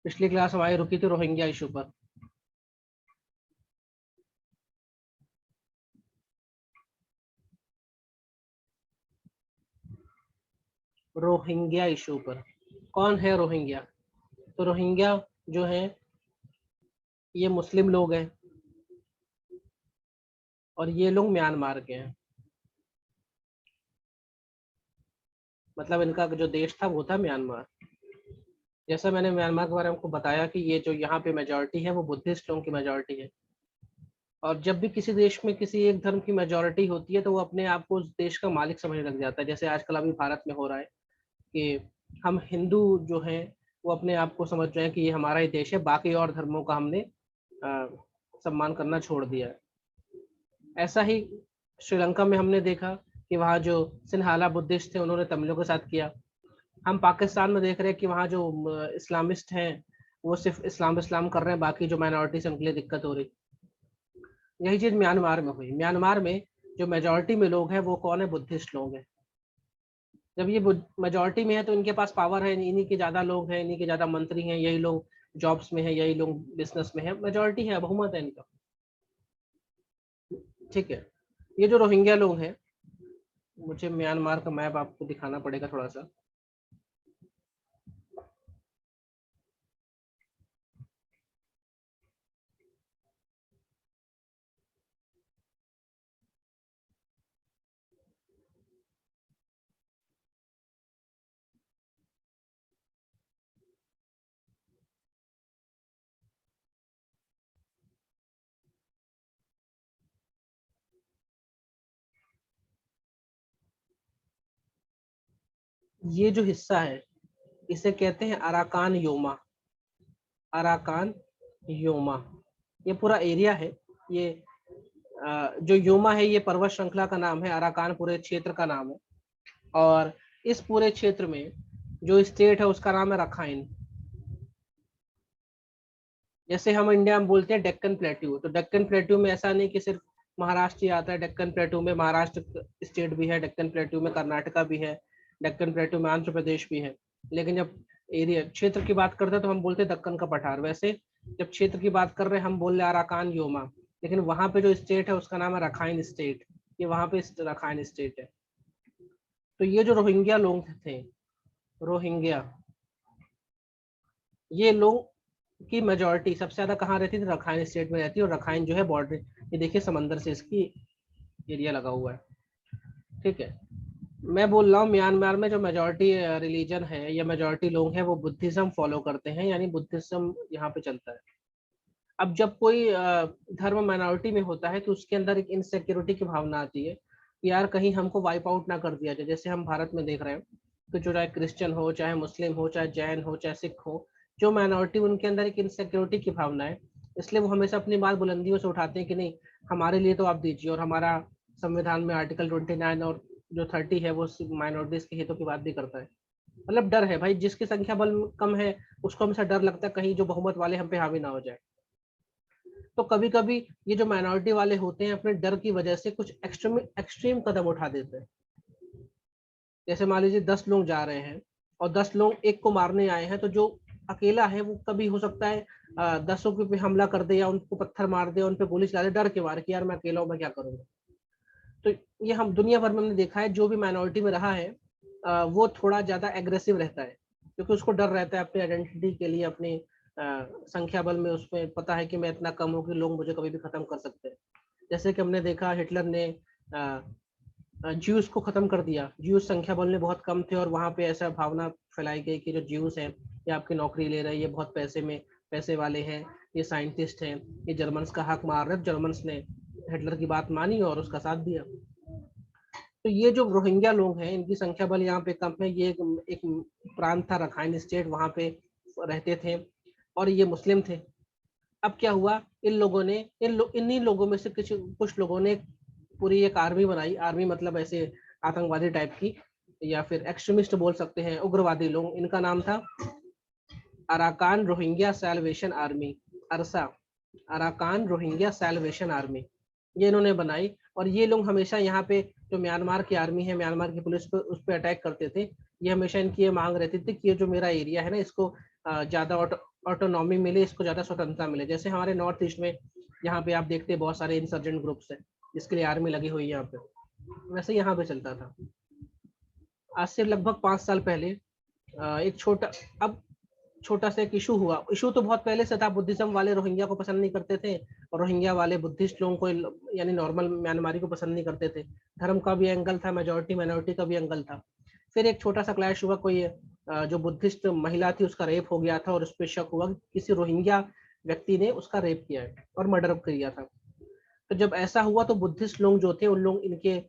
पिछली क्लास हमारी रुकी थी रोहिंग्या इशू पर। रोहिंग्या इशू पर, कौन है रोहिंग्या? तो रोहिंग्या जो है ये मुस्लिम लोग हैं और ये लोग म्यांमार के हैं। मतलब इनका जो देश था वो था म्यांमार। जैसा मैंने म्यांमार के बारे में आपको बताया कि ये जो यहाँ पे मेजोरिटी है वो बुद्धिस्ट लोगों की मेजोरिटी है। और जब भी किसी देश में किसी एक धर्म की मेजोरिटी होती है तो वो अपने आप को उस देश का मालिक समझने लग जाता है। जैसे आजकल अभी भारत में हो रहा है कि हम हिंदू जो हैं वो अपने आप को समझ रहे हैं कि ये हमारा ही देश है, बाकी और धर्मों का हमने सम्मान करना छोड़ दिया है। ऐसा ही श्रीलंका में हमने देखा कि वहाँ जो सिन्हाला बुद्धिस्ट थे उन्होंने तमिलों के साथ किया। हम पाकिस्तान में देख रहे हैं कि वहाँ जो इस्लामिस्ट हैं वो सिर्फ इस्लाम कर रहे हैं, बाकी जो माइनॉरिटी है उनके लिए दिक्कत हो रही। यही चीज म्यांमार में हुई। म्यांमार में जो मेजोरिटी में लोग हैं वो कौन है? बुद्धिस्ट लोग हैं। जब ये मेजोरिटी में है तो इनके पास पावर है, इन्हीं के ज्यादा लोग हैं, इन्हीं के ज्यादा मंत्री हैं, यही लोग जॉब्स में है, यही लोग बिजनेस में है, मेजोरिटी है, बहुमत है इनका। ठीक है। ये जो रोहिंग्या लोग हैं, मुझे म्यांमार का मैप आपको दिखाना पड़ेगा थोड़ा सा। ये जो हिस्सा है इसे कहते हैं अराकान योमा। अराकान योमा ये पूरा एरिया है। ये जो योमा है ये पर्वत श्रृंखला का नाम है, अराकान पूरे क्षेत्र का नाम है। और इस पूरे क्षेत्र में जो स्टेट है उसका नाम है रखाइन। जैसे हम इंडिया में बोलते हैं डेक्कन प्लेट्यू, तो डेक्कन प्लेट्यू में ऐसा नहीं कि सिर्फ महाराष्ट्र ही आता है। डेक्कन प्लेट्यू में महाराष्ट्र स्टेट भी है, डेक्कन प्लेट्यू में कर्नाटका भी है, डेक्कन प्लेट्यू में आंध्र प्रदेश भी है। लेकिन जब एरिया क्षेत्र की बात करते हैं तो हम बोलते हैं दक्कन का पठार। वैसे जब क्षेत्र की बात कर रहे हैं हम बोल रहे हैं अराकान योमा, लेकिन वहां पे जो स्टेट है उसका नाम है रखाइन स्टेट। ये वहां पे रखाइन स्टेट है। तो ये जो रोहिंग्या लोग थे, रोहिंग्या, ये लोग की मेजोरिटी सबसे ज्यादा कहाँ रहती थी? रखाइन स्टेट में रहती है। और रखाइन जो है बॉर्डर, ये देखिए समंदर से इसकी एरिया लगा हुआ है। ठीक है। मैं बोल रहा हूँ म्यांमार में जो मेजोरिटी रिलीजन है या मेजोरिटी लोग हैं वो बुद्धिज्म फॉलो करते हैं, यानी बुद्धिज्म यहाँ पे चलता है। अब जब कोई धर्म माइनॉरिटी में होता है तो उसके अंदर एक इनसिक्योरिटी की भावना आती है कि यार कहीं हमको वाइप आउट ना कर दिया जाए। जैसे हम भारत में देख रहे हैं तो जो चाहे क्रिश्चियन हो, चाहे मुस्लिम हो, चाहे जैन हो, चाहे सिख हो, जो माइनॉरिटी उनके अंदर एक इनसिक्योरिटी की भावना है, इसलिए वो हमेशा अपनी बात बुलंदियों से उठाते हैं कि नहीं हमारे लिए तो आप दीजिए। और हमारा संविधान में आर्टिकल 29 और जो 30 है वो माइनॉरिटीज के हितों की बात भी करता है। मतलब डर है भाई, जिसकी संख्या बल कम है उसको हमेशा डर लगता है कहीं जो बहुमत वाले हम पे हावी ना हो जाए। तो कभी कभी ये जो माइनॉरिटी वाले होते हैं अपने डर की वजह से कुछ एक्सट्रीम कदम उठा देते हैं। जैसे मान लीजिए 10 लोग जा रहे हैं और 10 लोग एक को मारने आए हैं, तो जो अकेला है वो कभी हो सकता है 10 के पे हमला कर दे या उनको पत्थर मार दे, उन पे गोली चला दे डर के मारे कि यार मैं अकेला हूँ, मैं क्या करूंगा। तो ये हम दुनिया भर में हमने देखा है, जो भी माइनॉरिटी में रहा है वो थोड़ा ज्यादा एग्रेसिव रहता है, क्योंकि उसको डर रहता है अपनी आइडेंटिटी के लिए, अपनी संख्या बल में उसमें पता है कि मैं इतना कम हूँ कि लोग मुझे कभी भी खत्म कर सकते हैं। जैसे कि हमने देखा हिटलर ने ज्यूस को खत्म कर दिया। ज्यूस संख्या बल में बहुत कम थे और वहां पे ऐसा भावना फैलाई गई कि जो ज्यूस हैं ये आपकी नौकरी ले रहे हैं, ये बहुत पैसे वाले हैं, ये साइंटिस्ट हैं, ये जर्मन्स का हक मार रहे हैं। जर्मन्स ने हिटलर की बात मानी और उसका साथ दिया। तो ये जो रोहिंग्या लोग हैं इनकी संख्या बल यहाँ पे कम है। ये एक प्रांत था रखाइन स्टेट, वहां पे रहते थे और ये मुस्लिम थे। अब क्या हुआ, इन लोगों ने इन्हीं लोगों में से कुछ लोगों ने पूरी एक आर्मी बनाई। आर्मी मतलब ऐसे आतंकवादी टाइप की, या फिर एक्सट्रीमिस्ट बोल सकते हैं, उग्रवादी लोग। इनका नाम था अराकान रोहिंग्या सैल्वेशन आर्मी, अरसा, अराकान रोहिंग्या सैल्वेशन आर्मी, ये इन्होंने बनाई। और ये लोग हमेशा यहाँ पे जो म्यांमार की आर्मी है, म्यांमार की पुलिस पे उस पर अटैक करते थे। ये हमेशा इनकी ये मांग रहती थी कि ये जो मेरा एरिया है ना इसको ज्यादा ऑटोनॉमी मिले, इसको ज़्यादा स्वतंत्रता मिले। जैसे हमारे नॉर्थ ईस्ट में यहाँ पे आप देखते हैं बहुत सारे इंसर्जेंट ग्रुप्स हैं जिसके लिए आर्मी लगी हुई है यहाँ पे, वैसे यहाँ पे चलता था। आज से लगभग 5 साल पहले एक छोटा सा एक इशू हुआ। इशू तो बहुत पहले से था, बुद्धिज्म वाले रोहिंग्या को पसंद नहीं करते थे और रोहिंग्या वाले बुद्धिस्ट लोगों को यानी नॉर्मल म्यांमारी को पसंद नहीं करते थे। धर्म का भी एंगल था, मेजोरिटी माइनॉरिटी का भी एंगल था। फिर एक छोटा सा क्लैश हुआ, कोई जो बुद्धिस्ट महिला थी उसका रेप हो गया था और उस पर शक हुआ कि किसी रोहिंग्या व्यक्ति ने उसका रेप किया है और मर्डर किया था। तो जब ऐसा हुआ तो बुद्धिस्ट लोग जो थे उन लोग इनके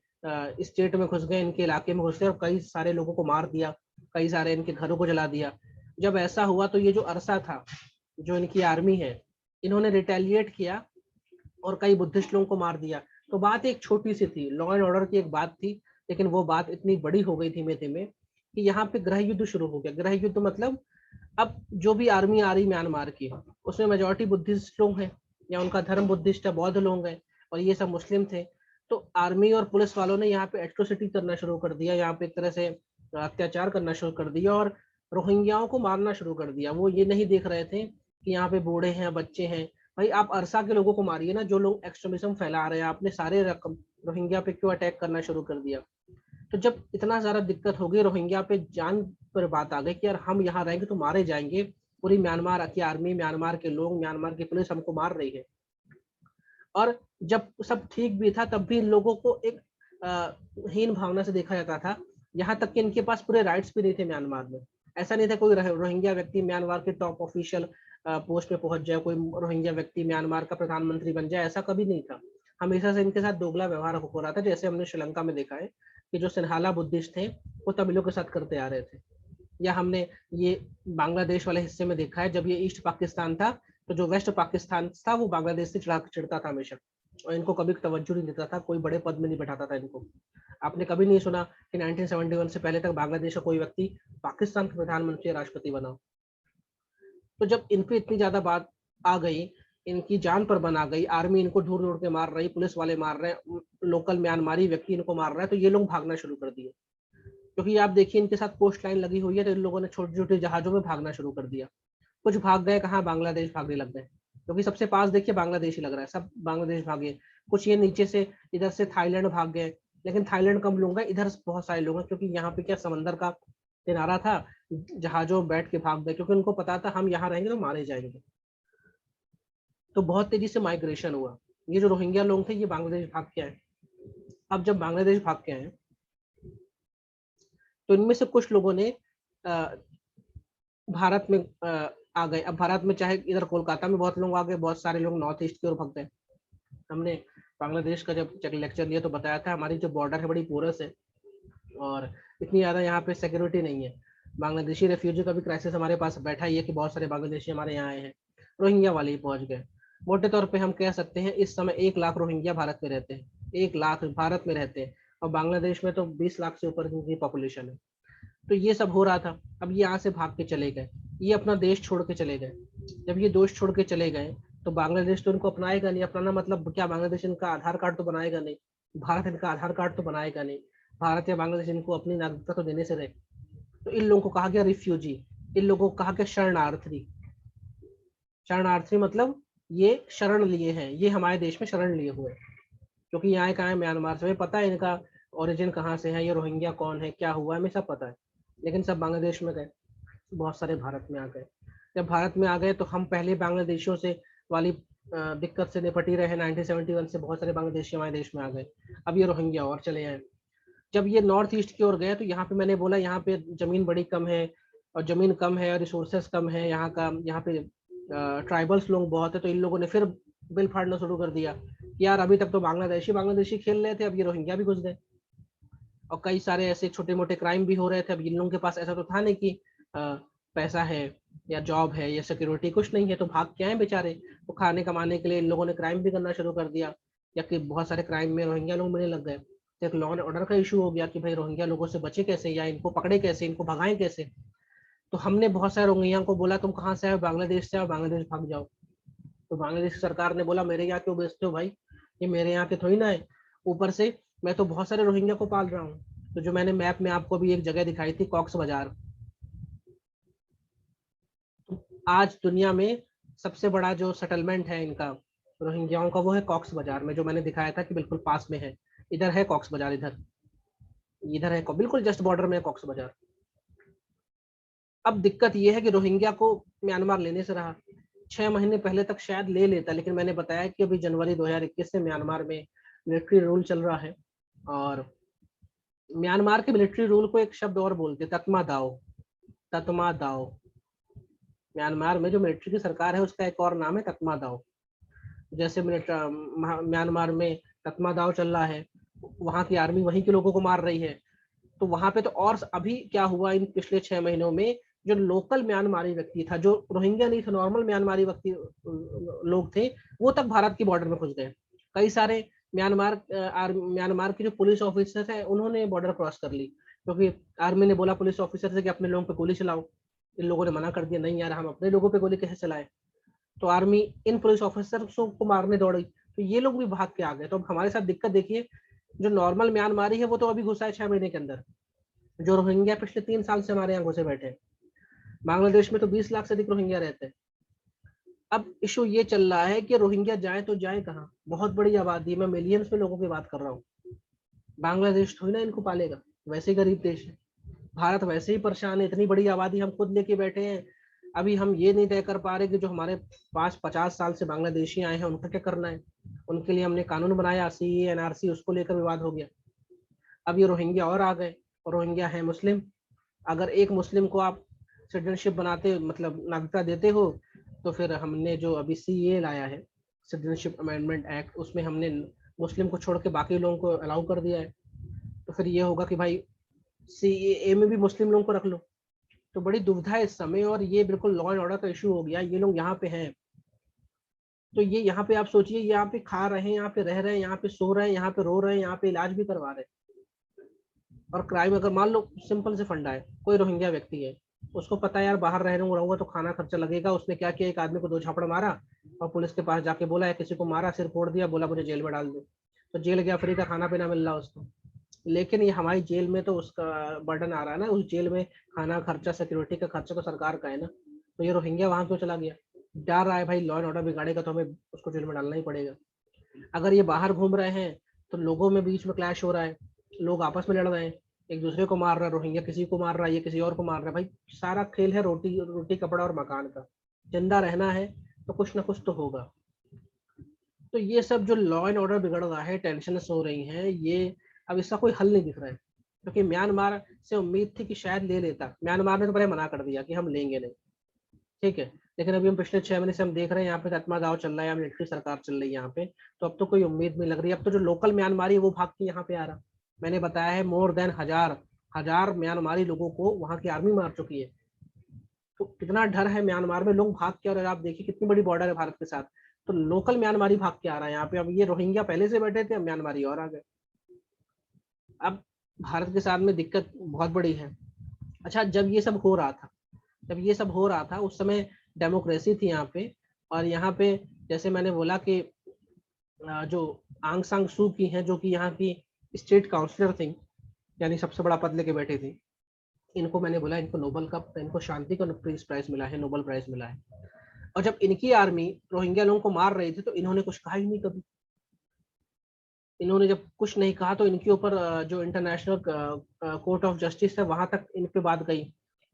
स्टेट में घुस गए, इनके इलाके में घुस गए और कई सारे लोगों को मार दिया, कई सारे इनके घरों को जला दिया। जब ऐसा हुआ तो ये जो अरसा था, जो इनकी आर्मी है, इन्होंने रिटेलिएट किया और कई बुद्धिस्ट लोगों को मार दिया। तो बात एक छोटी सी थी, लॉ एंड ऑर्डर की एक बात थी, लेकिन वो बात इतनी बड़ी हो गई धीमे धीमे कि यहाँ पे गृह युद्ध शुरू हो गया। गृह युद्ध मतलब अब जो भी आर्मी आ रही म्यांमार की, उसमें मेजोरिटी बुद्धिस्ट लोग हैं या उनका धर्म बुद्धिस्ट है, बौद्ध लोग हैं और ये सब मुस्लिम थे। तो आर्मी और पुलिस वालों ने यहाँ पे एट्रोसिटी करना शुरू कर दिया, यहाँ पे एक तरह से अत्याचार करना शुरू कर दिया और रोहिंग्याओं को मारना शुरू कर दिया। वो ये नहीं देख रहे थे कि यहाँ पे बूढ़े हैं, बच्चे हैं। भाई आप अरसा के लोगों को मारिए ना, जो लोग एक्सट्रीमिज्म फैला रहे हैं। आपने सारे रकम रोहिंग्या पे क्यों अटैक करना शुरू कर दिया? तो जब इतना ज्यादा दिक्कत हो गई, रोहिंग्या पे जान पर बात आ गई कि यार हम यहाँ रहेंगे तो मारे जाएंगे, पूरी म्यांमार की आर्मी, म्यांमार के लोग, म्यांमार की पुलिस हमको मार रही है। और जब सब ठीक भी था तब भी इन लोगों को एक हीन भावना से देखा जाता था। यहाँ तक कि इनके पास पूरे राइट्स भी नहीं थे म्यांमार में। ऐसा नहीं था कोई रोहिंग्या व्यक्ति म्यांमार के टॉप ऑफिशियल पोस्ट पे पहुंच जाए, कोई रोहिंग्या व्यक्ति म्यांमार का प्रधानमंत्री बन जाए, ऐसा कभी नहीं था। हमेशा से इनके साथ दोगला व्यवहार हो रहा था। जैसे हमने श्रीलंका में देखा है कि जो सिन्हाला बुद्धिस्ट थे वो तमिलों के साथ करते आ रहे थे, या हमने ये बांग्लादेश वाले हिस्से में देखा है, जब ये ईस्ट पाकिस्तान था तो जो वेस्ट पाकिस्तान था वो बांग्लादेश से चिढ़ता था हमेशा, और इनको कभी तवज्जो नहीं देता था, कोई बड़े पद में नहीं बैठाता था इनको। आपने कभी नहीं सुना कि 1971 से पहले तक बांग्लादेश का कोई व्यक्ति पाकिस्तान का प्रधानमंत्री या राष्ट्रपति बना। तो जब इन पे इतनी ज्यादा बात आ गई, इनकी जान पर बना गई, आर्मी इनको ढूंढ ढूंढ के मार रही, पुलिस वाले मार रहे हैं, लोकल म्यांमारी व्यक्ति इनको मार रहा है, तो ये लोग भागना शुरू कर दिए। क्योंकि आप देखिए इनके साथ कोस्ट लाइन लगी हुई है, तो इन लोगों ने छोटे छोटे जहाजों में भागना शुरू कर दिया। कुछ भाग गए कहाँ, बांग्लादेश भागने लग गए, क्योंकि सबसे पास देखिए बांग्लादेश ही लग रहा है, सब बांग्लादेश भागे। कुछ ये नीचे से इधर से थाईलैंड भाग गए, लेकिन थाईलैंड कम लोग हैं, इधर बहुत सारे लोग हैं, क्योंकि यहाँ पे क्या समंदर का किनारा था, जहाजों में बैठ के भाग गए, क्योंकि उनको पता था हम यहाँ रहेंगे तो मारे जाएंगे। तो बहुत तेजी से माइग्रेशन हुआ। ये जो रोहिंग्या लोग थे ये बांग्लादेश भाग के आए। अब जब बांग्लादेश भाग के आए तो इनमें से कुछ लोगों ने भारत में आ गए। अब भारत में चाहे इधर कोलकाता में बहुत लोग आ गए, बहुत सारे लोग नॉर्थ ईस्ट की ओर भाग गए। हमने बांग्लादेश का जब लेक्चर लिया तो बताया था हमारी जो बॉर्डर है बड़ी पोरस है और इतनी ज़्यादा यहाँ पे सिक्योरिटी नहीं है। बांग्लादेशी रेफ्यूजी का भी क्राइसिस हमारे पास बैठा ही है कि बहुत सारे बांग्लादेशी हमारे यहाँ आए हैं, रोहिंग्या वाले ही पहुंच गए। मोटे तौर पे हम कह सकते हैं इस समय 1 लाख रोहिंग्या भारत में रहते हैं, 1 लाख भारत में रहते हैं, और बांग्लादेश में तो 20 लाख से ऊपर की पॉपुलेशन है। तो ये सब हो रहा था। अब ये यहाँ से भाग के चले गए, ये अपना देश छोड़ के चले गए। जब ये देश छोड़ के चले गए तो बांग्लादेश तो इनको अपनाएगा नहीं। अपनाना मतलब क्या, बांग्लादेश इनका आधार कार्ड तो बनाएगा नहीं, भारत इनका आधार कार्ड तो बनाएगा नहीं, भारत या बांग्लादेश इनको अपनी नागरिकता तो देने से रहे। तो इन लोगों को कहा गया रिफ्यूजी, इन लोगों को कहा गया शरणार्थी। शरणार्थी मतलब ये शरण लिए हैं, ये हमारे देश में शरण लिए हुए, क्योंकि यहाँ कहाँ है, म्यांमार से। पता है इनका ओरिजिन कहाँ से है, ये रोहिंग्या कौन है, क्या हुआ है, हमें सब पता है। लेकिन सब बांग्लादेश में गए, बहुत सारे भारत में आ गए। जब भारत में आ गए तो हम पहले बांग्लादेशियों से वाली दिक्कत से निपट ही रहे हैं। 1971 से बहुत सारे बांग्लादेशी हमारे देश में आ गए, अब ये रोहिंग्या और चले आए। जब ये नॉर्थ ईस्ट की ओर गए तो यहाँ पे मैंने बोला यहाँ पे जमीन बड़ी कम है, और जमीन कम है और रिसोर्सेस कम है यहाँ का, यहाँ पे ट्राइबल्स लोग बहुत है। तो इन लोगों ने फिर बिल फाड़ना शुरू कर दिया कि यार अभी तक तो बांग्लादेशी बांग्लादेशी खेल रहे थे, अब ये रोहिंग्या भी घुस गए। और कई सारे ऐसे छोटे मोटे क्राइम भी हो रहे थे। अब इन लोगों के पास ऐसा तो था नहीं कि पैसा है या जॉब है या सिक्योरिटी, कुछ नहीं है, तो भाग के आए बेचारे। तो खाने कमाने के लिए इन लोगों ने क्राइम भी करना शुरू कर दिया, या कि बहुत सारे क्राइम में रोहिंग्या लोग मिलने लग गए। तो एक लॉ एंड ऑर्डर का इशू हो गया कि भाई रोहिंग्या लोगों से बचे कैसे, या इनको पकड़े कैसे, इनको भगाएं कैसे। तो हमने बहुत सारे रोहिंग्या को बोला तुम कहाँ से आए, बांग्लादेश से आओ, बांग्लादेश भाग जाओ। तो बांग्लादेश सरकार ने बोला मेरे यहाँ क्यों बेचते हो भाई, ये मेरे यहाँ के थोड़ी ना है। ऊपर से मैं तो बहुत सारे रोहिंग्या को पाल रहा हूँ। तो जो मैंने मैप में आपको भी एक जगह दिखाई थी, कॉक्स बाजार, आज दुनिया में सबसे बड़ा जो सेटलमेंट है इनका रोहिंग्याओं का वो है कॉक्स बाजार में, जो मैंने दिखाया था कि बिल्कुल पास में है। इधर है कॉक्स बाजार, इधर इधर है बिल्कुल जस्ट बॉर्डर में है कॉक्स बाजार। अब दिक्कत ये है कि रोहिंग्या को म्यांमार लेने से रहा। 6 महीने पहले तक शायद ले लेता, लेकिन मैंने बताया कि अभी जनवरी 2021 से म्यांमार में मिलिट्री रूल चल रहा है, और म्यांमार के मिलिट्री रूल को एक शब्द और बोलते हैं, तत्मा दाओ। तत्मा दाओ, म्यांमार में जो मिलिट्री की सरकार है उसका एक और नाम है तत्मा दाओ। जैसे म्यांमार में तत्मा दाव चल रहा है, वहां की आर्मी वहीं के लोगों को मार रही है, तो वहां पे तो और अभी क्या हुआ इन पिछले 6 महीनों में, जो लोकल म्यांमारी व्यक्ति था, जो रोहिंग्या नहीं थे, नॉर्मल म्यांमारी व्यक्ति लोग थे, वो तक भारत की बॉर्डर में घुस गए। कई सारे म्यांमार के जो पुलिस ऑफिसर है उन्होंने बॉर्डर क्रॉस कर ली, क्योंकि आर्मी ने बोला पुलिस ऑफिसर से कि अपने लोगों पे गोली चलाओ। इन लोगों ने मना कर दिया, नहीं यार हम अपने लोगों पे गोली कैसे चलाए। तो आर्मी इन पुलिस ऑफिसर्स को मारने दौड़ी, तो ये लोग भी भाग के आ गए। तो अब हमारे साथ दिक्कत देखिए, जो नॉर्मल म्यांमारी है वो तो अभी घुसा है 6 महीने के अंदर, जो रोहिंग्या पिछले 3 साल से हमारे यहाँ घुसे बैठे हैं। बांग्लादेश में तो 20 लाख से अधिक रोहिंग्या रहते हैं। अब इशू ये चल रहा है कि रोहिंग्या जाए तो जाए कहाँ, बहुत बड़ी आबादी में, मिलियंस में लोगों की बात कर रहा हूँ। बांग्लादेश थोड़ी ना इनको पालेगा, वैसे ही गरीब देश है। भारत वैसे ही परेशान है, इतनी बड़ी आबादी हम खुद लेके बैठे हैं। अभी हम ये नहीं तय कर पा रहे कि जो हमारे पास 50 साल से बांग्लादेशी आए हैं उनका क्या करना है। उनके लिए हमने कानून बनाया सीए एनआरसी, उसको लेकर विवाद हो गया। अब ये रोहिंग्या और आ गए, और रोहिंग्या है मुस्लिम। अगर एक मुस्लिम को आप सिटीजनशिप बनाते, मतलब नागरिकता देते हो, तो फिर हमने जो अभी सीए लाया है, सिटीजनशिप अमेंडमेंट एक्ट, उसमें हमने मुस्लिम को छोड़ के बाकी लोगों को अलाउ कर दिया है। तो फिर ये होगा कि भाई सीए में भी मुस्लिम लोगों को रख लो। तो बड़ी दुविधा है इस समय, और ये बिल्कुल लॉ एंड ऑर्डर का इशू हो गया। ये लोग यहाँ पे हैं, तो ये यहाँ पे आप सोचिए, यहाँ पे खा रहे हैं, यहाँ पे रह रहे हैं, यहाँ पे सो रहे हैं, यहाँ पे रो रहे हैं, यहाँ पे इलाज भी करवा रहे हैं। और क्राइम, अगर मान लो सिंपल से फंडा है, कोई रोहिंग्या व्यक्ति है, उसको पता है यार बाहर रहूंगा तो खाना खर्चा लगेगा। उसने क्या किया, एक आदमी को 2 झापड़ मारा और पुलिस के पास जाके बोला, किसी को मारा, सिर फोड़ दिया, बोला मुझे जेल में डाल दो। तो जेल गया, फ्री का खाना पीना मिल रहा उसको। लेकिन ये हमारी जेल में तो उसका बर्डन आ रहा है ना, उस जेल में खाना खर्चा, सिक्योरिटी का खर्चा तो सरकार का है ना। तो ये रोहिंग्या वहां क्यों चला गया, डर रहा है भाई लॉ एंड ऑर्डर बिगाड़ेगा तो हमें उसको जेल में डालना ही पड़ेगा। अगर ये बाहर घूम रहे हैं तो लोगों में बीच में क्लैश हो रहा है, लोग आपस में लड़ रहे हैं, एक दूसरे को मार रहा है, रोहिंग्या किसी को मार रहा है, ये किसी और को मार रहा है। भाई सारा खेल है रोटी रोटी कपड़ा और मकान का, जिंदा रहना है तो कुछ ना कुछ तो होगा। तो ये सब जो लॉ एंड ऑर्डर बिगड़ रहा है, टेंशन हो रही हैं, ये अब इसका कोई हल नहीं दिख रहा है। क्योंकि म्यांमार से उम्मीद थी कि शायद ले लेता, म्यांमार ने तो पहले मना कर दिया कि हम लेंगे नहीं, ठीक है। लेकिन अभी हम पिछले 6 महीने से हम देख रहे हैं यहाँ पे तत्मा दाव चल रहा है, मिलिट्री सरकार चल रही है यहाँ पे, तो अब तो कोई उम्मीद नहीं लग रही। अब तो जो लोकल म्यांमारी है वो भाग के यहाँ पे आ रहा। मैंने बताया है मोर देन हजार म्यांमारी लोगों को वहां की आर्मी मार चुकी है। तो कितना डर है म्यांमार में, लोग भाग के, और आप देखिए कितनी बड़ी बॉर्डर है भारत के साथ, तो लोकल म्यांमारी भाग के आ रहा है यहाँ पे। अब ये रोहिंग्या पहले से बैठे थे, अब म्यांमारी और आ गए। अब भारत के साथ में दिक्कत बहुत बड़ी है। अच्छा, जब ये सब हो रहा था उस समय डेमोक्रेसी थी यहाँ पे। और यहाँ पे जैसे मैंने बोला कि जो आंग सांग सू की हैं, जो कि यहाँ की स्टेट काउंसलर थी, यानी सबसे बड़ा पद लेके बैठी थी, इनको मैंने बोला इनको इनको शांति का पीस प्राइज मिला है, नोबेल प्राइज मिला है। और जब इनकी आर्मी रोहिंग्या लोगों को मार रही थी तो इन्होंने कुछ कहा ही नहीं कभी। इन्होंने जब कुछ नहीं कहा तो इनके ऊपर जो इंटरनेशनल कोर्ट ऑफ जस्टिस है वहां तक इन पे बात गई।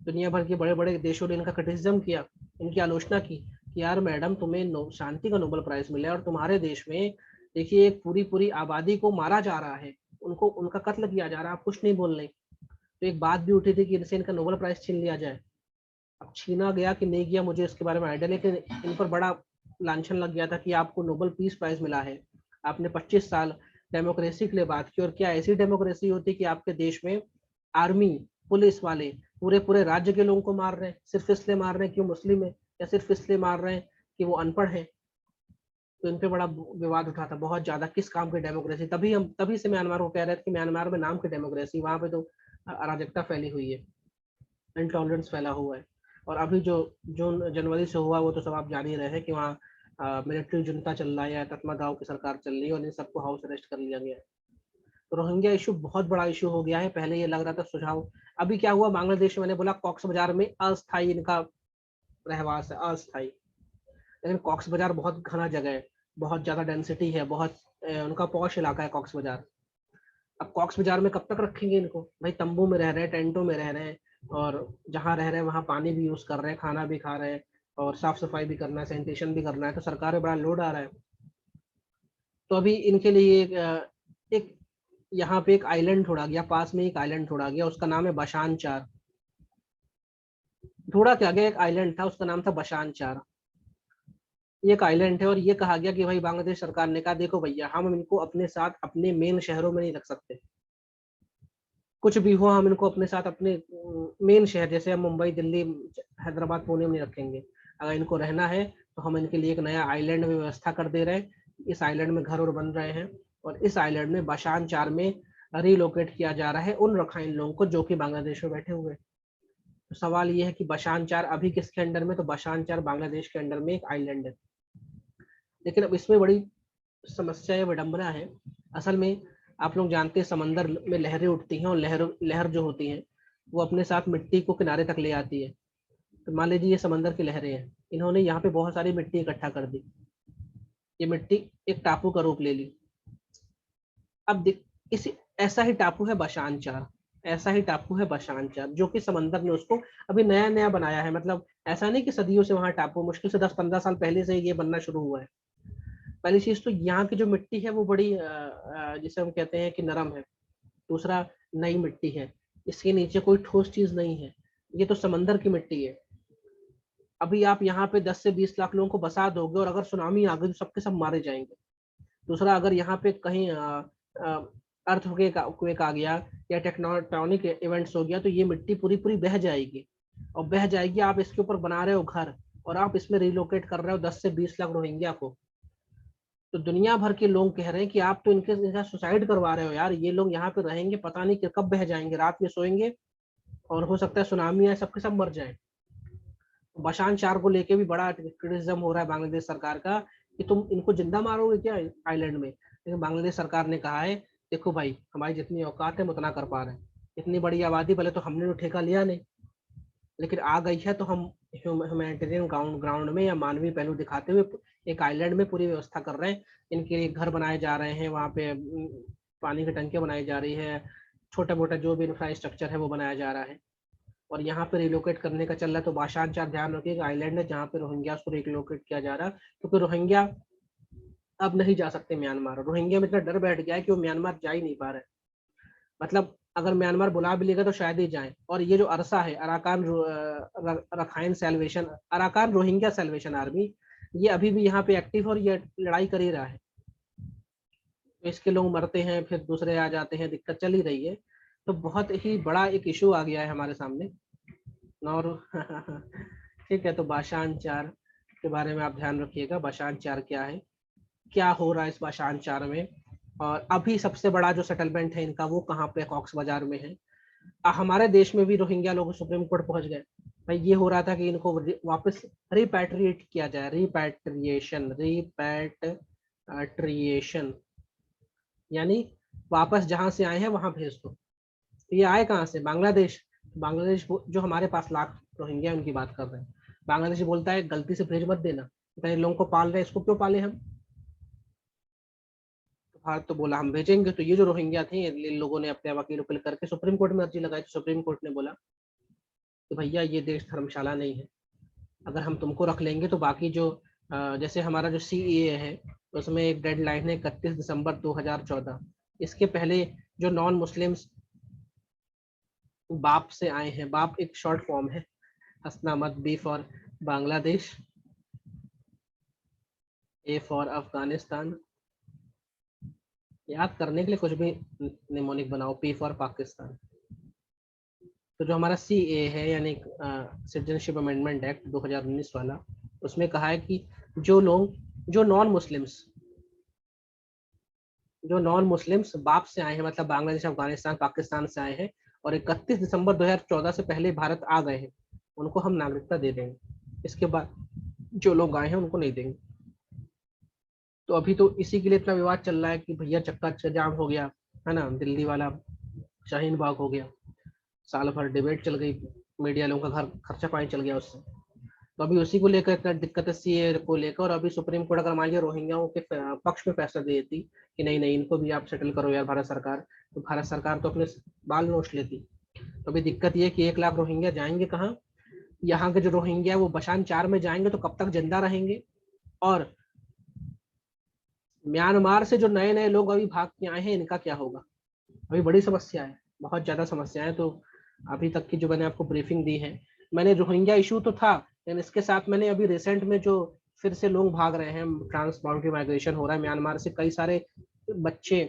दुनिया भर के बड़े बड़े देशों ने इनका क्रिटिसिज्म किया, इनकी आलोचना की कि यार मैडम तुम्हें शांति का नोबेल प्राइज मिला है और तुम्हारे देश में देखिए एक पूरी पूरी आबादी को मारा जा रहा है, उनको उनका कत्ल किया जा रहा है, आप कुछ नहीं बोल रहे। तो एक बात भी उठी थी कि इनसे इनका नोबेल प्राइज छीन लिया जाए। अब छीना गया कि नहीं गया मुझे इसके बारे में आइडिया, लेकिन इन पर बड़ा लांछन लग गया था कि आपको नोबेल पीस प्राइज मिला है, आपने 25 साल डेमोक्रेसी के लिए बात की। और क्या ऐसी डेमोक्रेसी होती कि आपके देश में आर्मी पुलिस वाले पूरे पूरे राज्य के लोगों को मार रहे हैं, सिर्फ इसलिए मार रहे हैं कि वो मुस्लिम है, या सिर्फ इसलिए मार रहे हैं कि वो अनपढ़ है। तो इन पे बड़ा विवाद उठा था बहुत ज्यादा, किस काम की डेमोक्रेसी। तभी से म्यांमार को कह रहे थे कि म्यांमार में नाम की डेमोक्रेसी, वहां पे तो अराजकता फैली हुई है, इंटॉलरेंस फैला हुआ है। और अभी जो जून जनवरी से हुआ वो तो सब आप जान ही रहे हैं कि वहाँ मिलिट्री जुंता चल रहा है, तत्मा गाँव की सरकार चल रही है, और इन सबको हाउस अरेस्ट कर लिया गया है। तो रोहिंग्या इशू बहुत बड़ा इशू हो गया है। पहले ये लग रहा था सुझाव, अभी क्या हुआ बांग्लादेश में, मैंने बोला कॉक्स बाजार में अस्थायी इनका रहवास है, अस्थायी। लेकिन कॉक्स बाजार बहुत घना जगह है, बहुत ज्यादा डेंसिटी है, बहुत उनका पॉश इलाका है कॉक्स बाजार। अब कॉक्स बाजार में कब तक रखेंगे इनको भाई? तंबू में रह रहे हैं, टेंटों में रह रहे हैं, और जहाँ रह रहे हैं वहाँ पानी भी यूज कर रहे हैं, खाना भी खा रहे हैं, और साफ सफाई भी करना है, सैनिटेशन भी करना है, तो सरकार पे बड़ा लोड आ रहा है। तो अभी इनके लिए एक यहाँ पे एक आइलैंड छोड़ा गया, पास में एक आइलैंड छोड़ा गया, उसका नाम है बशान चार। थोड़ा क्या गया, एक आइलैंड था, उसका नाम था बशान चार। ये एक आइलैंड है, और ये कहा गया कि भाई बांग्लादेश सरकार ने कहा देखो भैया, हम इनको अपने साथ अपने मेन शहरों में नहीं रख सकते, कुछ भी हो हम इनको अपने साथ अपने मेन शहर जैसे हम मुंबई, दिल्ली, हैदराबाद, पुणे में नहीं रखेंगे। अगर इनको रहना है तो हम इनके लिए एक नया आइलैंड में व्यवस्था कर दे रहे हैं। इस आइलैंड में घर और बन रहे हैं, और इस आइलैंड में बाशान चार में रिलोकेट किया जा रहा है उन रखाइन लोगों को जो कि बांग्लादेश में बैठे हुए हैं। तो सवाल ये है कि बशान चार अभी किसके अंडर में? तो बशान चार बांग्लादेश के अंडर में एक आइलैंड है। लेकिन अब इसमें बड़ी समस्या या विडंबना है। असल में आप लोग जानते हैं समंदर में लहरें उठती हैं, और लहर जो होती हैं वो अपने साथ मिट्टी को किनारे तक ले आती है। तो मान लीजिए ये समंदर की लहरें हैं, इन्होंने यहाँ पे बहुत सारी मिट्टी इकट्ठा कर दी, ये मिट्टी एक टापू का रूप ले ली। अब इसी ऐसा ही टापू है बशान चार, ऐसा ही टापू है बशान चार, जो कि समंदर ने उसको अभी नया नया बनाया है। मतलब ऐसा नहीं कि सदियों से वहां टापू, मुश्किल से 10-15 साल पहले से ये बनना शुरू हुआ है। पहली चीज तो यहाँ की जो मिट्टी है वो बड़ी जिसे हम कहते हैं कि नरम है। दूसरा, नई मिट्टी है, इसके नीचे कोई ठोस चीज नहीं है, ये तो समंदर की मिट्टी है। अभी आप यहाँ पे 10 से 20 लाख लोगों को बसा दोगे, और अगर सुनामी आ गई तो सबके सब मारे जाएंगे। दूसरा, अगर यहाँ पे कहीं अर्थक्वेक आ गया या टेक्टोनिक इवेंट्स हो गया, तो ये मिट्टी पूरी पूरी बह जाएगी, और बह जाएगी। आप इसके ऊपर बना रहे हो घर, और आप इसमें रिलोकेट कर रहे हो 10 से 20 लाख रोहिंग्या को। तो दुनिया भर के लोग कह रहे हैं कि आप तो इनके सुसाइड करवा रहे हो यार, ये लोग यहाँ पे रहेंगे पता नहीं कि कब बह जाएंगे, रात में सोएंगे और हो सकता है सुनामी आए, सबके सब मर जाए। बशान चार को लेके भी बड़ा क्रिटिसिज्म हो रहा है बांग्लादेश सरकार का कि तुम इनको जिंदा मारोगे क्या आइलैंड में। लेकिन बांग्लादेश सरकार ने कहा है देखो भाई, हमारी जितनी औकात है हम उतना कर पा रहे हैं। इतनी बड़ी आबादी, भले तो हमने तो ठेका लिया नहीं, लेकिन आ गई है तो हम ह्यूमैनिटेरियन ग्राउंड में या मानवीय पहलू दिखाते हुए एक आइलैंड में पूरी व्यवस्था कर रहे हैं। इनके लिए घर बनाए जा रहे हैं, वहाँ पे पानी की टंकियाँ बनाई जा रही है, छोटा मोटा जो भी इंफ्रास्ट्रक्चर है वो बनाया जा रहा है, और यहाँ पे रिलोकेट करने का चल रहा है। तो बाशान चार ध्यान रखिए, आइलैंड है जहाँ पे रोहिंग्या को रिलोकेट किया जा रहा है, क्योंकि रोहिंग्या अब नहीं जा सकते म्यांमार। रोहिंग्या में इतना डर बैठ गया है कि वो म्यांमार जा ही नहीं पा रहे। मतलब अगर म्यांमार बुला भी लेगा तो शायद ही जाए। और ये जो अरसा है, Rakhine salvation, Arakan Rohingya salvation army, ये अभी भी यहाँ पे एक्टिव, और ये लड़ाई कर ही रहा है। तो इसके लोग मरते हैं, फिर दूसरे आ जाते हैं, दिक्कत चल ही रही है। तो बहुत ही बड़ा एक इशू आ गया है हमारे सामने। और ठीक है, तो बाशान चार के बारे में आप ध्यान रखिएगा। बाशान चार क्या है, क्या हो रहा है इस बाशान चार में, और अभी सबसे बड़ा जो सेटलमेंट है इनका वो कहाँ पे, कॉक्स बाजार में है। हमारे देश में भी रोहिंग्या लोग सुप्रीम कोर्ट पहुंच गए भाई। ये हो रहा था कि इनको वापस रिपैट्रिएट किया जाए, रिपैट्रिएशन यानी वापस जहां से आए हैं वहां भेज दो। तो ये आए कहाँ से? बांग्लादेश। बांग्लादेश जो हमारे पास लाख रोहिंग्या उनकी बात कर रहे हैं, बांग्लादेश बोलता है गलती से भेज मत देना, इतने लोगों को पाल रहे हैं, इसको क्यों पाले हम? तो भारत तो बोला हम भेजेंगे। तो ये जो रोहिंग्या थे, इन लोगों ने अपने वकील वकील करके सुप्रीम कोर्ट में अर्जी लगाई। तो सुप्रीम कोर्ट ने बोला कि भैया ये देश धर्मशाला नहीं है, अगर हम तुमको रख लेंगे तो बाकी जो जैसे हमारा जो CAA है उसमें एक डेडलाइन है 31 दिसंबर 2014। इसके पहले जो नॉन मुस्लिम्स बाप से आए हैं, बाप एक शॉर्ट फॉर्म है, हंसना मत, B for Bangladesh, A for Afghanistan, याद करने के लिए कुछ भी निमोनिक बनाओ, P फॉर पाकिस्तान। तो जो हमारा CAA है यानी सिटीजनशिप अमेंडमेंट एक्ट 2019 वाला, उसमें कहा है कि जो लोग जो नॉन मुस्लिम्स बाप से आए हैं, मतलब बांग्लादेश, अफगानिस्तान, पाकिस्तान से आए हैं और 31 दिसंबर 2014 से पहले भारत आ गए हैं, उनको हम नागरिकता दे देंगे। इसके बाद जो लोग आए हैं उनको नहीं देंगे। तो अभी तो इसी के लिए इतना विवाद चल रहा है कि भैया चक्का जाम हो गया है ना, दिल्ली वाला शाहीन बाग हो गया, साल भर डिबेट चल गई, मीडिया लोगों का घर खर्चा पानी चल गया उससे। तो अभी उसी को लेकर इतना दिक्कत है सीए को लेकर, और अभी सुप्रीम कोर्ट अगर मान लीजिए रोहिंग्याओं के पक्ष में फैसला दे देती कि नहीं नहीं इनको भी आप सेटल करो यार भारत सरकार, तो भारत सरकार तो अपने बाल नोच लेती। तो अभी दिक्कत ये है कि 1 लाख रोहिंग्या जाएंगे कहाँ? यहाँ के जो रोहिंग्या वो बशान 4 में जाएंगे तो कब तक जिंदा रहेंगे? और म्यांमार से जो नए नए लोग अभी भाग के आए हैं इनका क्या होगा? अभी बड़ी समस्या है, बहुत ज्यादा समस्या है। तो अभी तक की जो मैंने आपको ब्रीफिंग दी है, मैंने रोहिंग्या इशू तो था, लेकिन इसके साथ मैंने अभी रिसेंट में जो फिर से लोग भाग रहे हैं, ट्रांस बाउंड्री माइग्रेशन हो रहा है म्यांमार से, कई सारे बच्चे,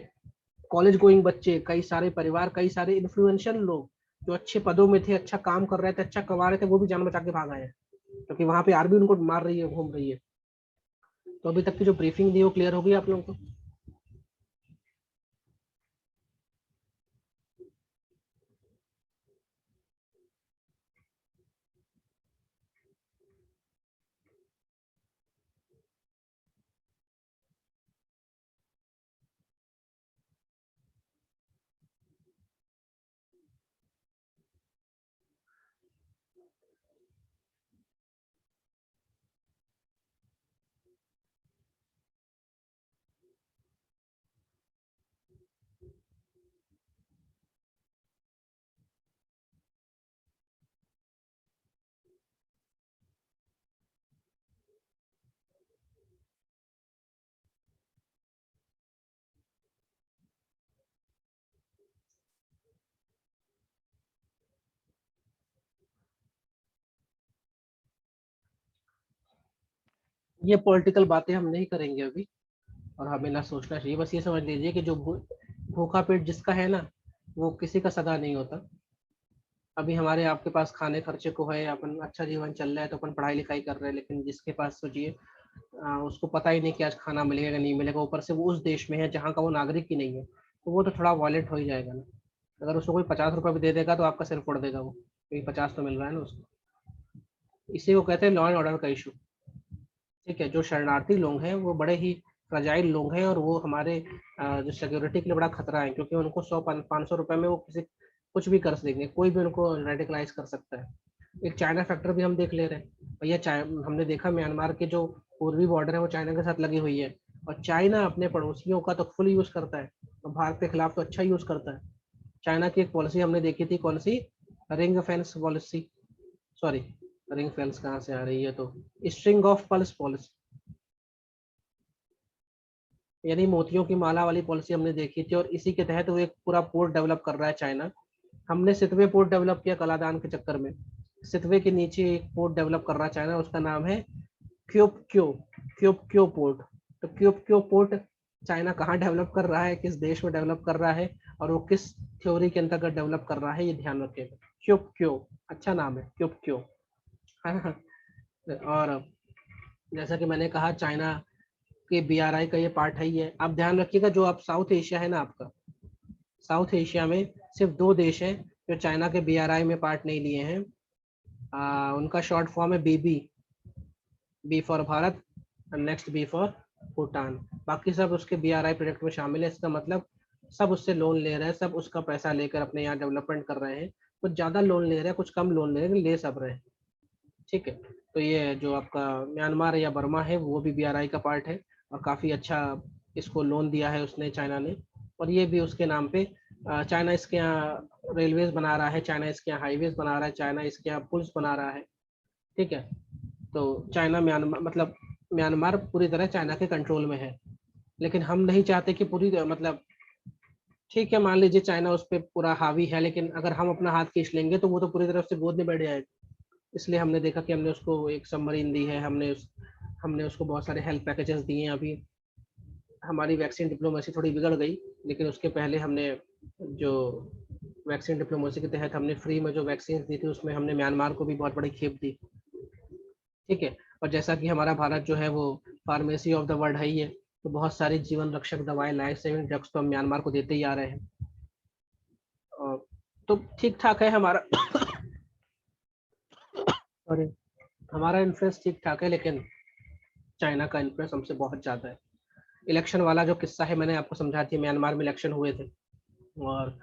कॉलेज गोइंग बच्चे, कई सारे परिवार, कई सारे इन्फ्लुएंशियल लोग जो अच्छे पदों में थे, अच्छा काम कर रहे थे, अच्छा कमा रहे थे, वो भी जान बचा के भाग आए हैं, क्योंकि वहां पे आर्मी उनको मार रही है, घूम रही है। तो अभी तक की जो ब्रीफिंग दी वो क्लियर होगी आप लोगों को? ये पॉलिटिकल बातें हम नहीं करेंगे अभी, और हमें ना सोचना चाहिए। बस ये समझ लीजिए कि जो भूखा पेट जिसका है ना, वो किसी का सगा नहीं होता। अभी हमारे आपके पास खाने खर्चे को है, अपन अच्छा जीवन चल रहा है तो अपन पढ़ाई लिखाई कर रहे हैं, लेकिन जिसके पास सोचिए उसको पता ही नहीं कि आज खाना मिलेगा या नहीं मिलेगा, ऊपर से वो उस देश में है जहाँ का वो नागरिक ही नहीं है, तो वो तो थोड़ा वॉलेट हो ही जाएगा ना। अगर उसको कोई 50 रुपये भी दे देगा तो आपका सिर फोड़ देगा वो, क्योंकि 50 तो मिल रहा है ना उसको। इसी को कहते हैं लॉ एंड ऑर्डर का इशू। ठीक है, जो शरणार्थी लोग हैं वो बड़े ही फ्रजाइल लोग हैं, और वो हमारे जो सिक्योरिटी के लिए बड़ा खतरा है, क्योंकि उनको 100-500 रुपए में वो किसी कुछ भी कर देंगे, कोई भी उनको रेडिकलाइज कर सकता है। एक चाइना फैक्टर भी हम देख ले रहे हैं भैया। हमने देखा म्यांमार के जो पूर्वी बॉर्डर है वो चाइना के साथ लगी हुई है, और चाइना अपने पड़ोसियों का तो फुल यूज करता है, और भारत के खिलाफ तो अच्छा यूज करता है। चाइना की एक पॉलिसी हमने देखी थी, कौन सी? Ring fence policy, sorry, ring fence कहाँ से आ रही है, तो स्ट्रिंग ऑफ पल्स पॉलिसी, यानी मोतियों की माला वाली पॉलिसी हमने देखी थी। और इसी के तहत वो एक पूरा पोर्ट डेवलप कर रहा है चाइना। हमने सितवे पोर्ट डेवलप किया कलादान के चक्कर में। सितवे के नीचे एक पोर्ट डेवलप कर रहा है चाइना, उसका नाम है क्योबक्यो, क्योबक्यो पोर्ट। तो क्योबक्यो पोर्ट चाइना कहाँ डेवलप कर रहा है, किस देश में डेवलप कर रहा है, और वो किस थ्योरी के अंतर्गत डेवलप कर रहा है, ये ध्यान रखिएगा। क्योबक्यो, अच्छा नाम है क्योबक्यो। और जैसा कि मैंने कहा, चाइना के बीआरआई का ये पार्ट है ही है। आप ध्यान रखिएगा, जो आप साउथ एशिया है ना आपका, साउथ एशिया में सिर्फ 2 देश हैं जो चाइना के बीआरआई में पार्ट नहीं लिए हैं। उनका शॉर्ट फॉर्म है BB, B for Bharat, next B for Bhutan. बाकी सब उसके बीआरआई प्रोजेक्ट में शामिल है। इसका मतलब सब उससे लोन ले रहे हैं, सब उसका पैसा लेकर अपने यहाँ डेवलपमेंट कर रहे हैं। कुछ ज्यादा लोन ले रहे हैं, कुछ कम लोन ले रहे हैं, ले सब रहे हैं। ठीक है, तो ये जो आपका म्यांमार या बर्मा है वो भी बीआरआई का पार्ट है, और काफी अच्छा इसको लोन दिया है उसने, चाइना ने। और ये भी उसके नाम पे, चाइना इसके यहाँ रेलवेज बना रहा है, चाइना इसके यहाँ हाईवेज बना रहा है, चाइना इसके यहाँ पुल्स बना रहा है। ठीक है, तो चाइना म्यांमार, मतलब म्यांमार पूरी तरह चाइना के कंट्रोल में है। लेकिन हम नहीं चाहते कि पूरी मतलब, ठीक है मान लीजिए चाइना उस पर पूरा हावी है, लेकिन अगर हम अपना हाथ खींच लेंगे तो वो तो पूरी तरह से गोद में बैठ जाएगा। इसलिए हमने देखा कि हमने उसको एक सबमरीन दी है, हमने उसको बहुत सारे हेल्प पैकेजेस दिए हैं। अभी हमारी वैक्सीन डिप्लोमेसी थोड़ी बिगड़ गई, लेकिन उसके पहले हमने जो वैक्सीन डिप्लोमेसी के तहत हमने फ्री में जो वैक्सीन दी थी, उसमें हमने म्यांमार को भी बहुत बड़ी खेप दी। ठीक है, और जैसा कि हमारा भारत जो है वो फार्मेसी ऑफ द वर्ल्ड है ही है, तो बहुत सारी जीवन रक्षक दवाएं, लाइफ सेविंग ड्रग्स तो हम म्यांमार को देते ही आ रहे हैं। और तो ठीक ठाक है हमारा, सॉरी, हमारा इन्फ्लुएंस ठीक ठाक है, लेकिन चाइना का इन्फ्लुएंस हमसे बहुत ज्यादा है। इलेक्शन वाला जो किस्सा है मैंने आपको समझा दिया, म्यांमार में इलेक्शन हुए थे, और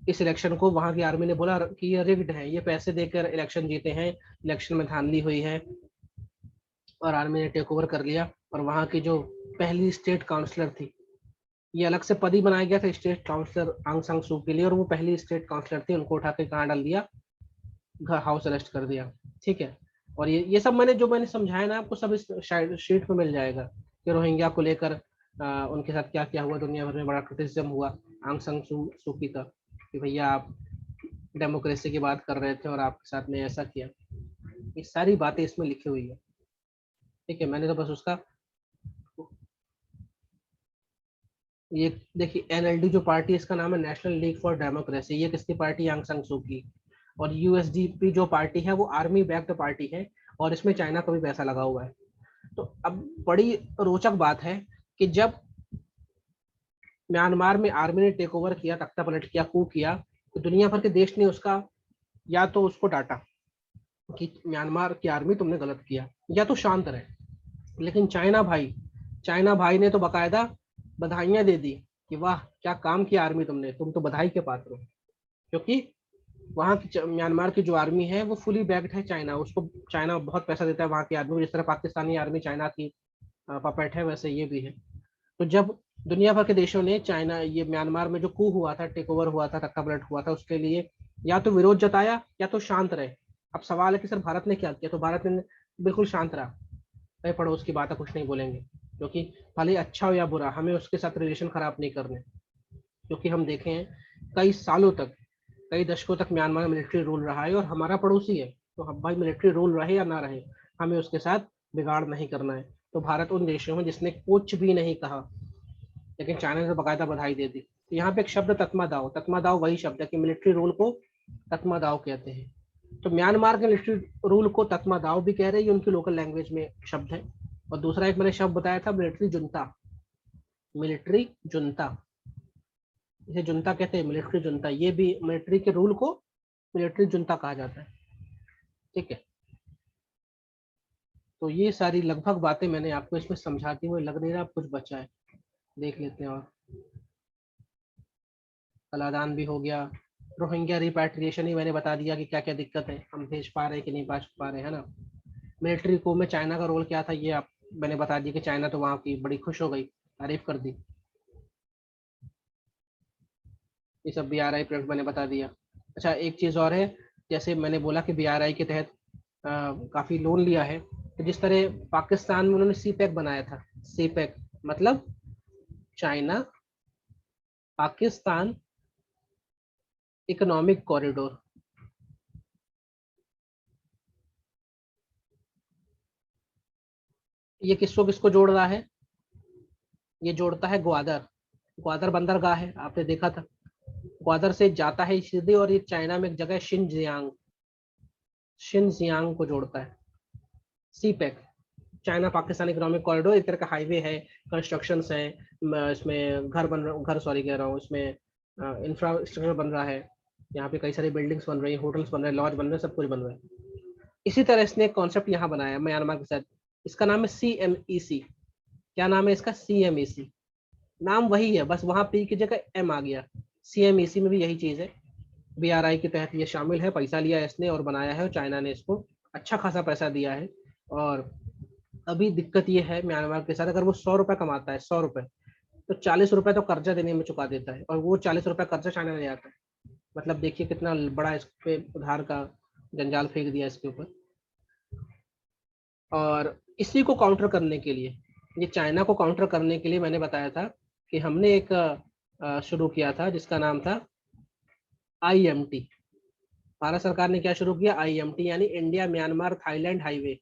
इस इलेक्शन को वहां की आर्मी ने बोला कि ये रिग्ड है, ये पैसे देकर इलेक्शन जीते हैं, इलेक्शन में धांधली हुई है। और आर्मी ने टेक ओवर कर लिया। और वहाँ की जो पहली स्टेट काउंसलर थी, ये अलग से पद ही बनाया गया था स्टेट काउंसलर आंग सांग सू के लिए, और वो पहली स्टेट काउंसलर थी, उनको उठा के कहाँ डाल दिया, घर हाउस अरेस्ट कर दिया। ठीक है। और ये सब मैंने समझाया ना आपको, सब इस शीट में मिल जाएगा कि रोहिंग्या को लेकर उनके साथ क्या क्या हुआ, दुनिया भर में बड़ा क्रिटिसिज्म हुआ आंग सांग सू की का, कि भैया आप डेमोक्रेसी की बात कर रहे थे और आपके साथ में ऐसा किया। ये सारी बातें इसमें लिखी हुई है। ठीक है, मैंने तो बस उसका, ये देखिए एनएलडी जो पार्टी है, इसका नाम है नेशनल लीग फॉर डेमोक्रेसी। ये किसकी पार्टी, आंग सांग सू की। और यूएसडीपी जो पार्टी है वो आर्मी बैक्ड पार्टी है, और इसमें चाइना का भी पैसा लगा हुआ है। तो अब बड़ी रोचक बात है कि जब म्यांमार में आर्मी ने टेक ओवर किया, तख्ता पलट किया, कू किया, तो दुनिया भर के देश ने उसका, या तो उसको डांटा कि म्यांमार की आर्मी तुमने गलत किया, या तो शांत रहे। लेकिन चाइना भाई ने तो बकायदा बधाइयां दे दी कि वाह क्या काम किया आर्मी तुमने, तुम तो बधाई के पात्र हो। क्योंकि वहाँ की म्यांमार की जो आर्मी है वो फुली बैक्ड है चाइना, उसको चाइना बहुत पैसा देता है वहाँ की आर्मी को, जिस तरह पाकिस्तानी आर्मी चाइना की पपेट है, वैसे ये भी है। तो जब दुनिया भर के देशों ने चाइना, ये म्यांमार में जो कू हुआ था, टेक ओवर हुआ था, तख्ता पलट हुआ था, उसके लिए या तो विरोध जताया या तो शांत रहे। अब सवाल है कि सर भारत ने क्या किया, तो भारत ने बिल्कुल शांत रहा, भाई पड़ोस की बात है, कुछ नहीं बोलेंगे, क्योंकि भले अच्छा हो या बुरा, हमें उसके साथ रिलेशन खराब नहीं करने। क्योंकि हम देखे हैं कई सालों तक, कई दशकों तक म्यांमार में मिलिट्री रूल रहा है, और हमारा पड़ोसी है, तो हम भाई मिलिट्री रूल रहे या ना रहे, हमें उसके साथ बिगाड़ नहीं करना है। तो भारत उन देशों में जिसने कुछ भी नहीं कहा, लेकिन चाइना ने तो बाकायदा बधाई दे दी। तो यहाँ पे एक शब्द तत्मा दाव वही शब्द है कि मिलिट्री रूल को तत्मा दाव कहते हैं। तो म्यांमार के मिलिट्री रूल को तत्मा दाव भी कह रहे हैं, ये उनकी लोकल लैंग्वेज में शब्द है। और दूसरा एक मैंने शब्द बताया था, मिलिट्री जुनता। मिलिट्री जुनता, इसे जुनता कहते हैं, मिलिट्री जुनता, ये भी मिलिट्री के रूल को मिलिट्री जुनता कहा जाता है। ठीक है। तो ये सारी लगभग बातें मैंने आपको इसमें समझाती हुए, लग नहीं रहा कुछ बचा है, देख लेते हैं। और कलादान भी हो गया, रोहिंग्या रिपैट्रिएशन ही मैंने बता दिया कि क्या क्या दिक्कत है, हम भेज पा रहे हैं कि नहीं भेज पा रहे हैं ना। मिलिट्री को में चाइना का रोल क्या था, ये आप मैंने बता दिया कि चाइना तो वहाँ की बड़ी खुश हो गई, तारीफ कर दी। ये सब BRI प्रोजेक्ट मैंने बता दिया। अच्छा एक चीज़ और है, जैसे मैंने बोला कि BRI के तहत काफ़ी लोन लिया है, तो जिस तरह पाकिस्तान में उन्होंने CPEC बनाया था, CPEC मतलब चाइना पाकिस्तान इकोनॉमिक कॉरिडोर। ये किसको किसको जोड़ रहा है, ये जोड़ता है ग्वादर, ग्वादर बंदरगाह है, आपने देखा था, ग्वादर से जाता है सीधे, और ये चाइना में एक जगह है शिनजियांग, शिनजियांग को जोड़ता है CPEC, China Pakistan economic corridor. एक तरह का हाईवे है, कंस्ट्रक्शन है, इसमें घर बन रहा, घर सॉरी कह रहा हूँ, इसमें इंफ्रास्ट्रक्चर बन रहा है, यहाँ पे कई सारी बिल्डिंग्स बन रही है, होटल्स बन रहे हैं, लॉज बन रहे हैं, सब कुछ बन रहा है। इसी तरह इसने एक कॉन्सेप्ट यहाँ बनाया म्यांमार के साथ, इसका नाम है CMEC। क्या नाम है इसका, CMEC। नाम वही है, बस वहाँ P की जगह M आ गया। CMEC में भी यही चीज है, BRI के तहत ये शामिल है, पैसा लिया है इसने और बनाया है, और चाइना ने इसको अच्छा खासा पैसा दिया है। और अभी दिक्कत ये है म्यांमार के साथ, अगर वो 100 रुपए कमाता है, 100 रुपए, तो 40 रुपए तो कर्जा देने में चुका देता है, और वो 40 रुपए कर्जा चाइना ले आता है। मतलब देखिए कितना बड़ा इस पे उधार का जंजाल फेंक दिया इसके ऊपर। और इसी को काउंटर करने के लिए, ये चाइना को काउंटर करने के लिए मैंने बताया था कि हमने एक शुरू किया था जिसका नाम था IMT। भारत सरकार ने क्या शुरू किया, IMT यानी India Myanmar Thailand highway.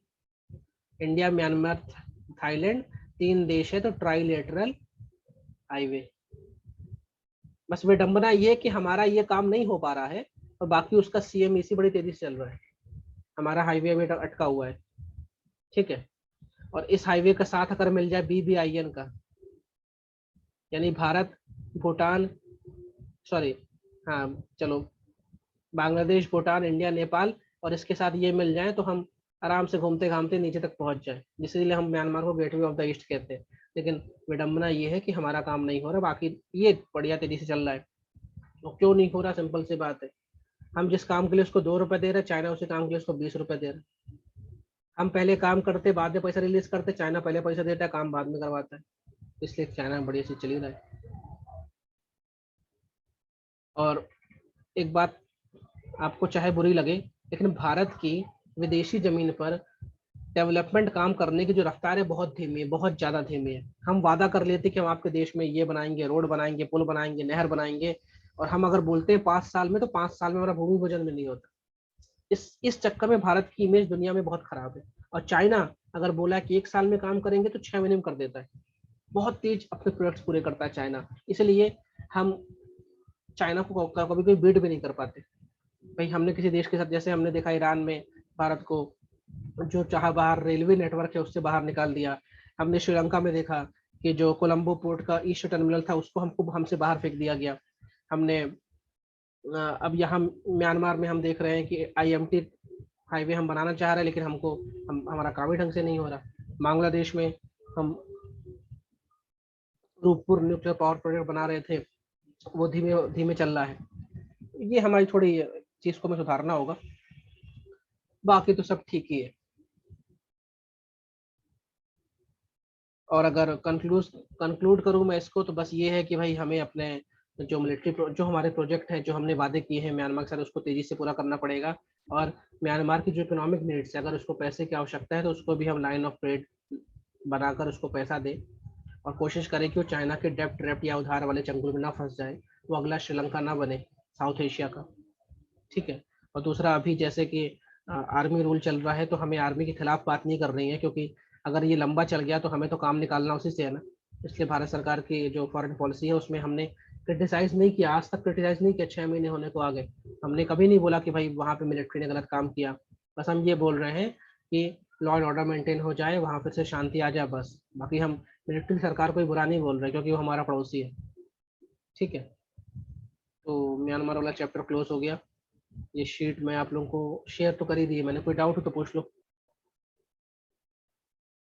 India Myanmar Thailand 3 देश है तो ट्राइलेटरल हाईवे। बस विडंबना ये कि हमारा ये काम नहीं हो पा रहा है, और बाकी उसका CMEC बड़ी तेजी से चल रहा है, हमारा हाईवे अभी अटका हुआ है। ठीक है। और इस हाईवे का साथ अगर मिल जाए BBIN का, यानी भारत भूटान, सॉरी, हाँ चलो, बांग्लादेश भूटान इंडिया नेपाल, और इसके साथ ये मिल जाए तो हम आराम से घूमते घामते नीचे तक पहुंच जाए, जिसके लिए हम म्यांमार को गेटवे ऑफ द ईस्ट कहते हैं। लेकिन विडंबना ये है कि हमारा काम नहीं हो रहा, बाकी ये बढ़िया तेजी से चल रहा है। तो क्यों नहीं हो रहा, सिंपल सी बात है, हम जिस काम के लिए उसको 2 रुपए दे रहे हैं, चाइना उसी काम के लिए उसको 20 रुपए दे रहा है। हम पहले काम करते बाद में पैसा रिलीज करते, चाइना पहले पैसा देता है काम बाद में करवाता है, इसलिए चाइना में बढ़िया चीज चली रहा है। और एक बात आपको चाहे बुरी लगे, लेकिन भारत की विदेशी जमीन पर डेवलपमेंट काम करने की जो रफ्तार है बहुत धीमी है, बहुत ज्यादा धीमी है। हम वादा कर लेते कि हम आपके देश में ये बनाएंगे, रोड बनाएंगे, पुल बनाएंगे, नहर बनाएंगे, और हम अगर बोलते हैं 5 साल में, तो 5 साल में हमारा भूमि पूजन में नहीं होता। इस चक्कर में भारत की इमेज दुनिया में बहुत खराब है। और चाइना अगर बोला कि 1 साल में काम करेंगे तो 6 महीने में कर देता है, बहुत तेज अपने प्रोजेक्ट्स पूरे करता है चाइना। इसलिए हम चाइना को कभी कोई बीट भी नहीं कर पाते। भाई हमने किसी देश के साथ, जैसे हमने देखा ईरान में भारत को जो चाहा बाहर रेलवे नेटवर्क है उससे बाहर निकाल दिया। हमने श्रीलंका में देखा कि जो कोलंबो पोर्ट का ईस्ट टर्मिनल था उसको हमसे बाहर फेंक दिया गया। हमने अब यहाँ म्यांमार में हम देख रहे हैं कि IMT हाईवे हम बनाना चाह रहे हैं, लेकिन हमारा काम ही ढंग से नहीं हो रहा। बांग्लादेश में हम रूपपुर न्यूक्लियर पावर प्रोजेक्ट बना रहे थे, वो धीमे धीमे चल रहा है। ये हमारी थोड़ी चीज को में सुधारना होगा, बाकी तो सब ठीक ही है। और अगर कंक्लूड करूं मैं इसको, तो बस ये है कि भाई हमें अपने जो हमारे प्रोजेक्ट हैं, जो हमने वादे किए हैं म्यांमार के साथ, उसको तेजी से पूरा करना पड़ेगा। और म्यांमार की जो इकोनॉमिक नीड्स है, अगर उसको पैसे की आवश्यकता है तो उसको भी हम लाइन ऑफ ट्रेड बनाकर उसको पैसा दें, और कोशिश करें कि वो चाइना के डेप्ट रेप्ट या उधार वाले चंगुल में ना फंस जाए, वो अगला श्रीलंका ना बने साउथ एशिया का। ठीक है। और दूसरा, अभी जैसे कि आर्मी रूल चल रहा है, तो हमें आर्मी के खिलाफ बात नहीं कर रही है, क्योंकि अगर ये लंबा चल गया तो हमें तो काम निकालना उसी से है ना। इसलिए भारत सरकार की जो फॉरेन पॉलिसी है उसमें हमने क्रिटिसाइज नहीं किया, आज तक क्रिटिसाइज नहीं किया, 6 महीने होने को आ गए। हमने कभी नहीं बोला कि भाई वहाँ पे मिलिट्री ने गलत काम किया। बस हम ये बोल रहे हैं कि लॉ एंड ऑर्डर मेंटेन हो जाए, वहाँ पे से शांति आ जाए बस। बाकी हम मिलिट्री सरकार को बुरा नहीं बोल रहे, क्योंकि वो हमारा पड़ोसी है। ठीक है। तो म्यांमार वाला चैप्टर क्लोज हो गया। ये शीट मैं आप लोगों को शेयर तो कर ही दी है मैंने, कोई डाउट हो तो पूछ लो।